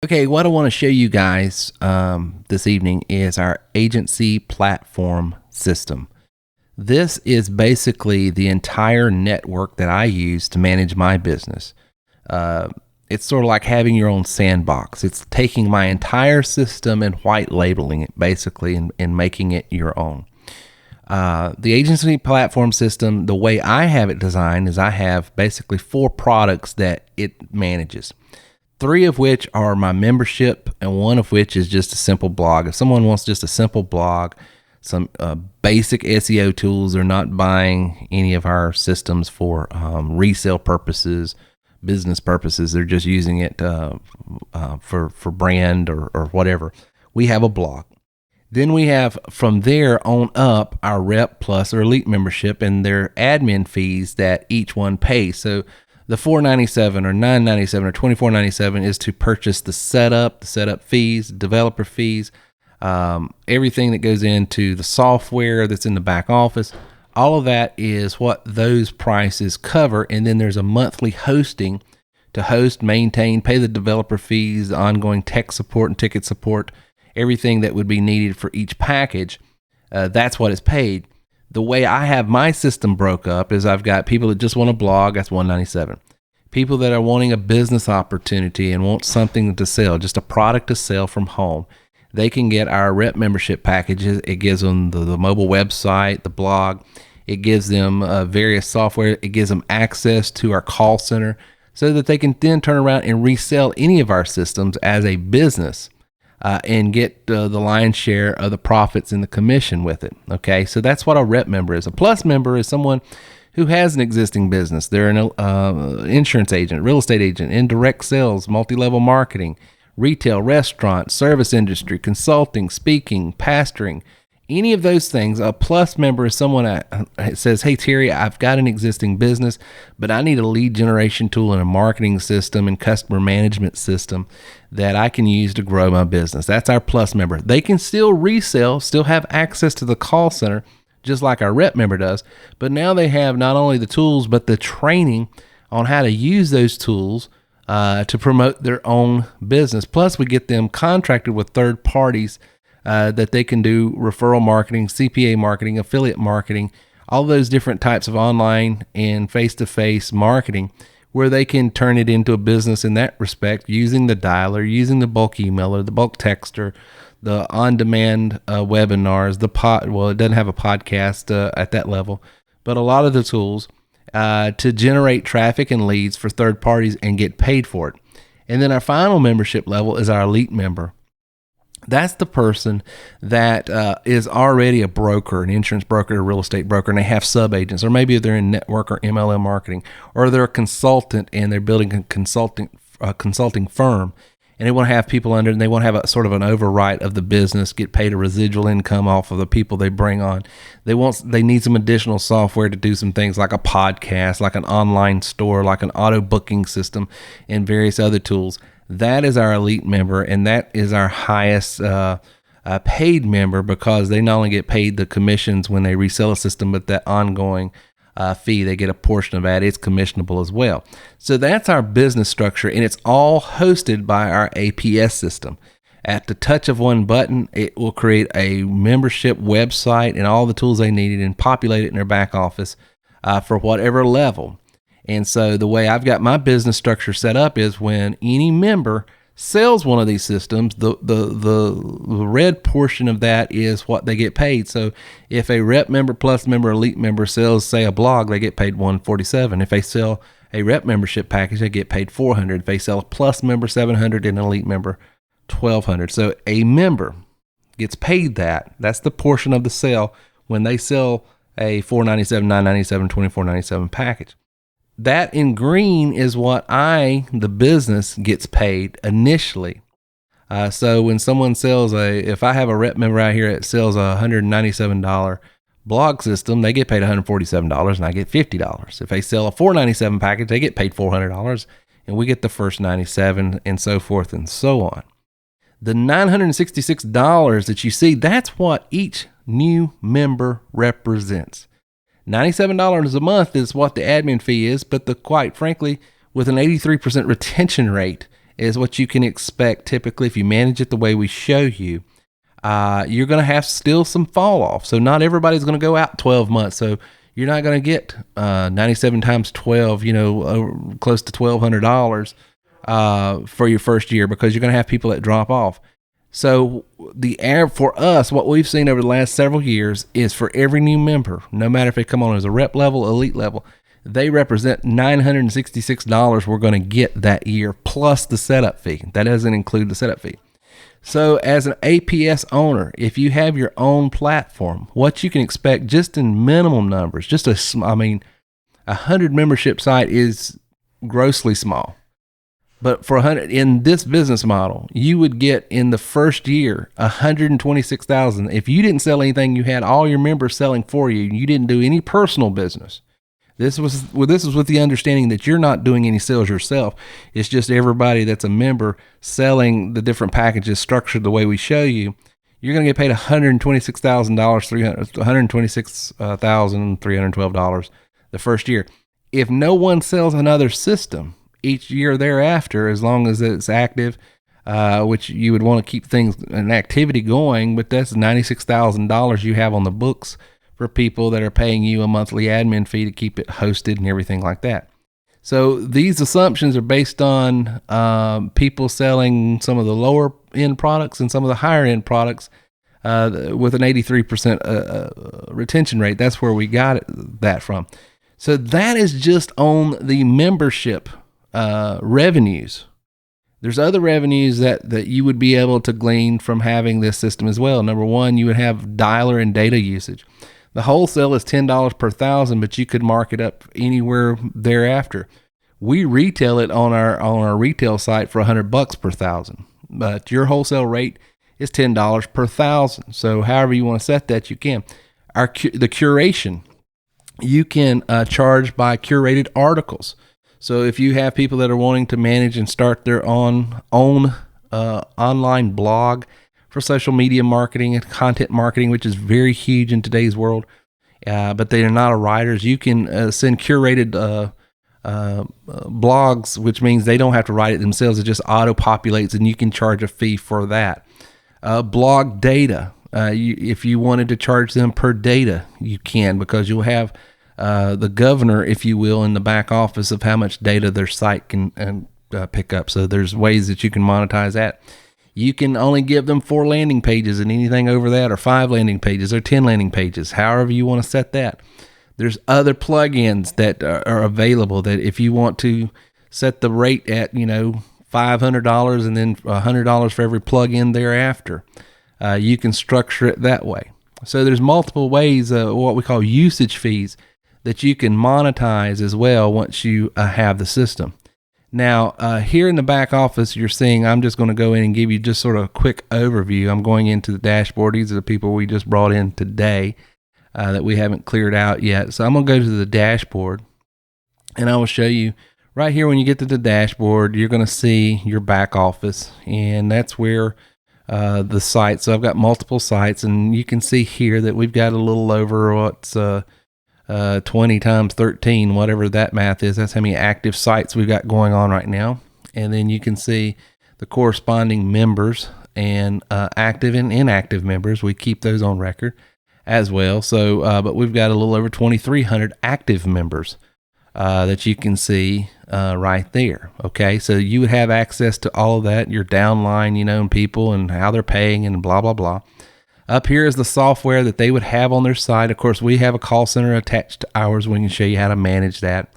Okay, what I want to show you guys this evening is our agency platform system. This is basically the entire network that I use to manage my business. It's sort of like having your own sandbox. It's taking my entire system and white labeling it basically and making it your own. The agency platform system, the way I have it designed is I have basically 4 products that it manages. 3 of which are my membership, and 1 of which is just a simple blog. If someone wants just a simple blog, some basic SEO tools, they're not buying any of our systems for resale purposes, business purposes. They're just using it for brand or whatever. We have a blog. Then we have from there on up our Rep Plus or Elite membership and their admin fees that each one pays. So the $4.97 or $9.97 or $24.97 is to purchase the setup fees, developer fees, everything that goes into the software that's in the back office. All of that is what those prices cover. And then there's a monthly hosting to host, maintain, pay the developer fees, the ongoing tech support and ticket support, everything that would be needed for each package. That's what is paid. The way I have my system broke up is I've got people that just want a blog, that's $197. People that are wanting a business opportunity and want something to sell, just a product to sell from home, they can get our Rep membership packages. It gives them the mobile website, the blog. It gives them various software. It gives them access to our call center so that they can then turn around and resell any of our systems as a business. And get the lion's share of the profits and the commission with it. Okay, so that's what a Rep member is. A Plus member is someone who has an existing business. They're an insurance agent, real estate agent, indirect sales, multi-level marketing, retail, restaurant, service industry, consulting, speaking, pastoring, any of those things. A Plus member is someone that says, hey, Terry, I've got an existing business, but I need a lead generation tool and a marketing system and customer management system that I can use to grow my business. That's our Plus member. They can still resell, still have access to the call center, just like our Rep member does, but now they have not only the tools, but the training on how to use those tools to promote their own business. Plus, we get them contracted with third parties that they can do referral marketing, CPA marketing, affiliate marketing, all those different types of online and face-to-face marketing where they can turn it into a business in that respect using the dialer, using the bulk emailer, the bulk texter, the on-demand webinars, it doesn't have a podcast at that level, but a lot of the tools to generate traffic and leads for third parties and get paid for it. And then our final membership level is our Elite member. That's the person that is already a broker, an insurance broker, a real estate broker, and they have sub-agents, or maybe they're in network or MLM marketing, or they're a consultant and they're building a consulting firm, and they want to have people under, and they want to have a sort of an override of the business, get paid a residual income off of the people they bring on. They need some additional software to do some things like a podcast, like an online store, like an auto booking system, and various other tools. That is our Elite member, and that is our highest paid member because they not only get paid the commissions when they resell a system, but that ongoing fee, they get a portion of that. It's commissionable as well. So that's our business structure, and it's all hosted by our APS system. At the touch of one button, it will create a membership website and all the tools they needed and populate it in their back office for whatever level. And so the way I've got my business structure set up is when any member sells one of these systems, the red portion of that is what they get paid. So if a Rep member, Plus member, Elite member sells, say, a blog, they get paid $147. If they sell a Rep membership package, they get paid $400. If they sell a Plus member, $700, and an Elite member, $1,200. So a member gets paid that. That's the portion of the sale when they sell a $497, $997, $24.97 package. That in green is what the business, gets paid initially. So when someone sells if I have a Rep member out here that sells a $197 blog system, they get paid $147 and I get $50. If they sell a $497 package, they get paid $400 and we get the first $97 and so forth and so on. The $966 that you see, that's what each new member represents. $97 a month is what the admin fee is, but quite frankly, with an 83% retention rate is what you can expect typically if you manage it the way we show you. You're going to have still some fall off. So not everybody's going to go out 12 months. So you're not going to get 97 times 12, close to $1,200 for your first year, because you're going to have people that drop off. So for us, what we've seen over the last several years is for every new member, no matter if they come on as a rep level, elite level, they represent $966 we're going to get that year, plus the setup fee. That doesn't include the setup fee. So as an APS owner, if you have your own platform, what you can expect just in minimum numbers, 100 membership site is grossly small. But for 100 in this business model, you would get in the first year $126,000. If you didn't sell anything, you had all your members selling for you, and you didn't do any personal business. This was with the understanding that you're not doing any sales yourself. It's just everybody that's a member selling the different packages structured the way we show you. You're going to get paid $126,312 the first year. If no one sells another system each year thereafter, as long as it's active, which you would want to keep an activity going, but that's $96,000 you have on the books for people that are paying you a monthly admin fee to keep it hosted and everything like that. So these assumptions are based on people selling some of the lower end products and some of the higher end products with an 83% retention rate. That's where we got that from. So that is just on the membership revenues. There's other revenues that you would be able to glean from having this system as well. Number one, you would have dialer and data usage. The wholesale is $10 per thousand, but you could mark it up anywhere thereafter. We retail it on our retail site for $100 per thousand, but your wholesale rate is $10 per thousand. So however you want to set that, you can. The curation, you can charge by curated articles. So if you have people that are wanting to manage and start their own online blog for social media marketing and content marketing, which is very huge in today's world, but they are not writers, you can send curated blogs, which means they don't have to write it themselves. It just auto-populates, and you can charge a fee for that. Blog data, if you wanted to charge them per data, you can, because you'll have the governor, if you will, in the back office of how much data their site can pick up. So there's ways that you can monetize that. You can only give them 4 landing pages, and anything over that, or 5 landing pages, or 10 landing pages, however you want to set that. There's other plugins that are available that if you want to set the rate at, $500 and then $100 for every plugin thereafter, you can structure it that way. So there's multiple ways, what we call usage fees, that you can monetize as well once you have the system. Now, here in the back office, you're seeing, I'm just going to go in and give you just sort of a quick overview. I'm going into the dashboard. These are the people we just brought in today that we haven't cleared out yet. So I'm going to go to the dashboard, and I will show you right here. When you get to the dashboard, you're going to see your back office, and that's where the site. So I've got multiple sites, and you can see here that we've got a little over what's 20 times 13, whatever that math is. That's how many active sites we've got going on right now. And then you can see the corresponding members and active and inactive members. We keep those on record as well. So, but we've got a little over 2,300 active members that you can see right there. Okay, so you would have access to all of that, your downline, and people and how they're paying and blah, blah, blah. Up here is the software that they would have on their site. Of course, we have a call center attached to ours. We can show you how to manage that.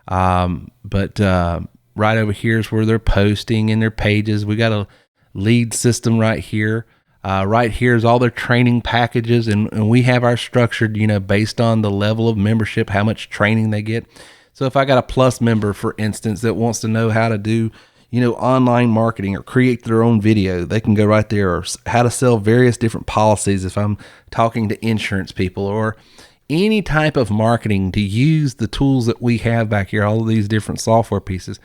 But right over here is where they're posting in their pages. We got a lead system right here. Right here is all their training packages, and we have our structured, based on the level of membership, how much training they get. So if I got a Plus member, for instance, that wants to know how to do online marketing or create their own video, they can go right there, or how to sell various different policies if I'm talking to insurance people, or any type of marketing, to use the tools that we have back here, all of these different software pieces.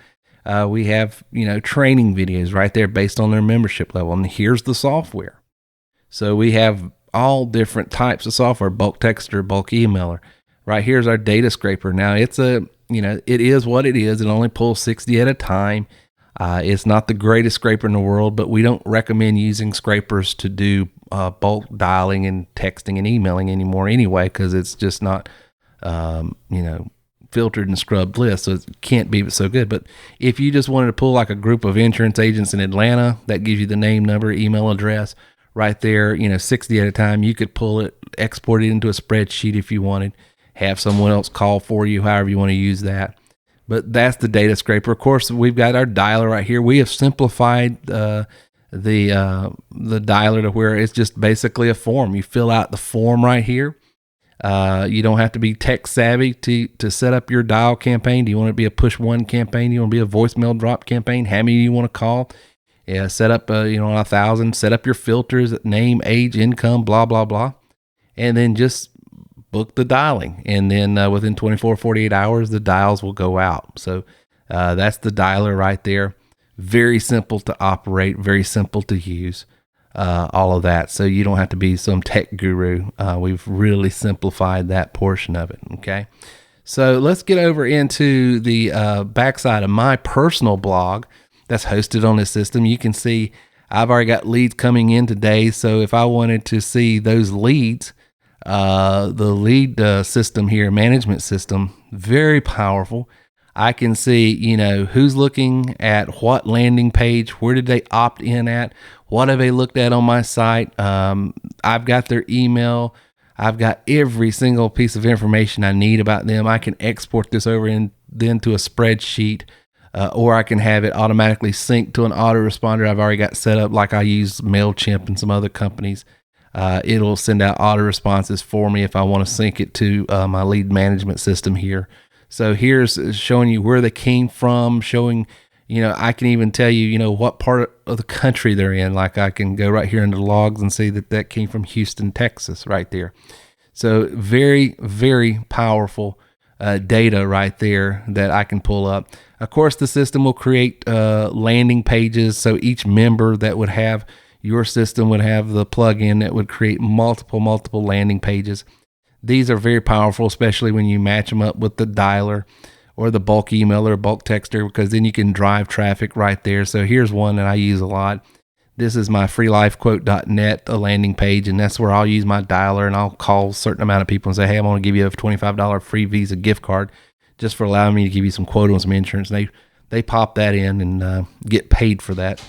We have, training videos right there based on their membership level. And here's the software. So we have all different types of software, bulk texter, bulk emailer. Right here's our data scraper. Now it is what it is. It only pulls 60 at a time. It's not the greatest scraper in the world, but we don't recommend using scrapers to do bulk dialing and texting and emailing anymore anyway, because it's just not, filtered and scrubbed list, so it can't be so good. But if you just wanted to pull like a group of insurance agents in Atlanta, that gives you the name, number, email address right there, 60 at a time. You could pull it, export it into a spreadsheet if you wanted, have someone else call for you, however you want to use that. But that's the data scraper. Of course, we've got our dialer right here. We have simplified the dialer to where it's just basically a form. You fill out the form right here. You don't have to be tech savvy to set up your dial campaign. Do you want it to be a push one campaign? Do you want to be a voicemail drop campaign? How many do you want to call? Yeah, set up 1,000. Set up your filters, name, age, income, blah blah blah, and then just book the dialing. And then within 24, 48 hours, the dials will go out. So that's the dialer right there. Very simple to operate, very simple to use. All of that, so you don't have to be some tech guru. We've really simplified that portion of it. Okay, so let's get over into the backside of my personal blog that's hosted on this system. You can see I've already got leads coming in today, so if I wanted to see those leads, the lead system here, management system, very powerful. I can see, who's looking at what landing page, where did they opt in at, what have they looked at on my site. I've got their email. I've got every single piece of information I need about them. I can export this over then to a spreadsheet, or I can have it automatically sync to an autoresponder I've already got set up, like I use MailChimp and some other companies. It'll send out auto-responses for me if I want to sync it to my lead management system here. So here's showing you where they came from, showing, I can even tell you, what part of the country they're in. Like I can go right here into the logs and see that came from Houston, Texas, right there. So very, very powerful data right there that I can pull up. Of course, the system will create landing pages. So each member that would have your system would have the plugin that would create multiple landing pages. These are very powerful, especially when you match them up with the dialer or the bulk emailer or bulk texter, because then you can drive traffic right there. So here's one that I use a lot. This is my freelifequote.net, a landing page, and that's where I'll use my dialer and I'll call a certain amount of people and say, hey, I'm going to give you a $25 free Visa gift card just for allowing me to give you some quote on some insurance. And they pop that in and get paid for that.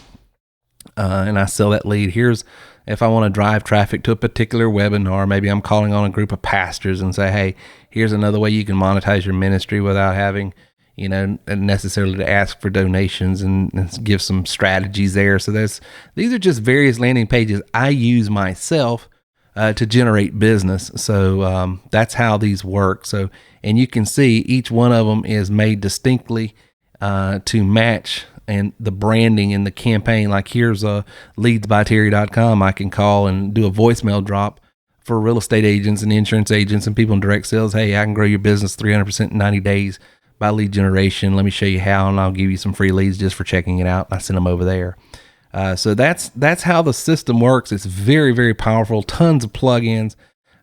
And I sell that lead. Here's if I want to drive traffic to a particular webinar, maybe I'm calling on a group of pastors and say, hey, here's another way you can monetize your ministry without having, necessarily to ask for donations and give some strategies there. So these are just various landing pages I use myself to generate business. So that's how these work. So, and you can see each one of them is made distinctly to match and the branding and the campaign. Like here's leadsbyterry.com. I can call and do a voicemail drop for real estate agents and insurance agents and people in direct sales. Hey, I can grow your business 300% in 90 days by lead generation. Let me show you how, and I'll give you some free leads just for checking it out. I send them over there. So that's how the system works. It's very, very powerful. Tons of plugins.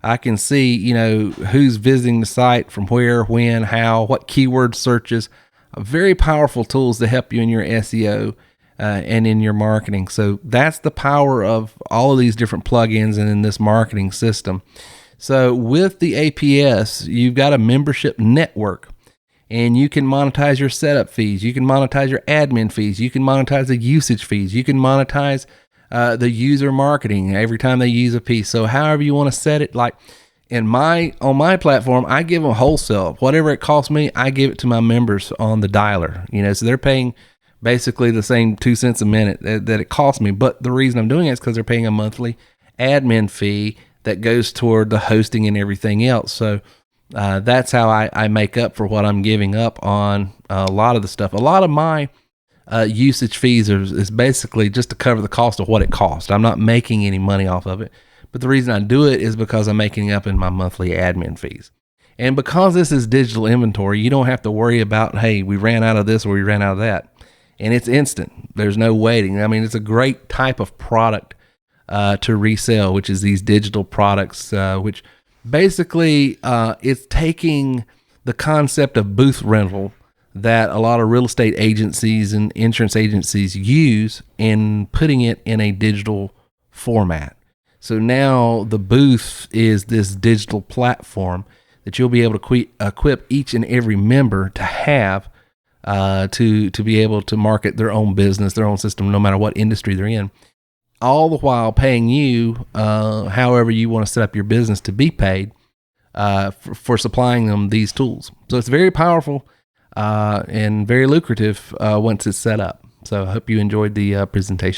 I can see, who's visiting the site, from where, when, how, what keyword searches. Very powerful tools to help you in your SEO and in your marketing. So that's the power of all of these different plugins and in this marketing system. So with the APS, you've got a membership network, and you can monetize your setup fees. You can monetize your admin fees. You can monetize the usage fees. You can monetize the user marketing every time they use a piece. So however you want to set it, like on my platform, I give them wholesale. Whatever it costs me, I give it to my members on the dialer. So they're paying basically the same 2 cents a minute that it costs me. But the reason I'm doing it is because they're paying a monthly admin fee that goes toward the hosting and everything else. So that's how I make up for what I'm giving up on a lot of the stuff. A lot of my usage fees is basically just to cover the cost of what it costs. I'm not making any money off of it. But the reason I do it is because I'm making up in my monthly admin fees. And because this is digital inventory, you don't have to worry about, hey, we ran out of this or we ran out of that. And it's instant. There's no waiting. I mean, it's a great type of product to resell, which is these digital products, which basically it's taking the concept of booth rental that a lot of real estate agencies and insurance agencies use and putting it in a digital format. So now the booth is this digital platform that you'll be able to equip each and every member to have to be able to market their own business, their own system, no matter what industry they're in, all the while paying you however you want to set up your business to be paid for supplying them these tools. So it's very powerful and very lucrative once it's set up. So I hope you enjoyed the presentation.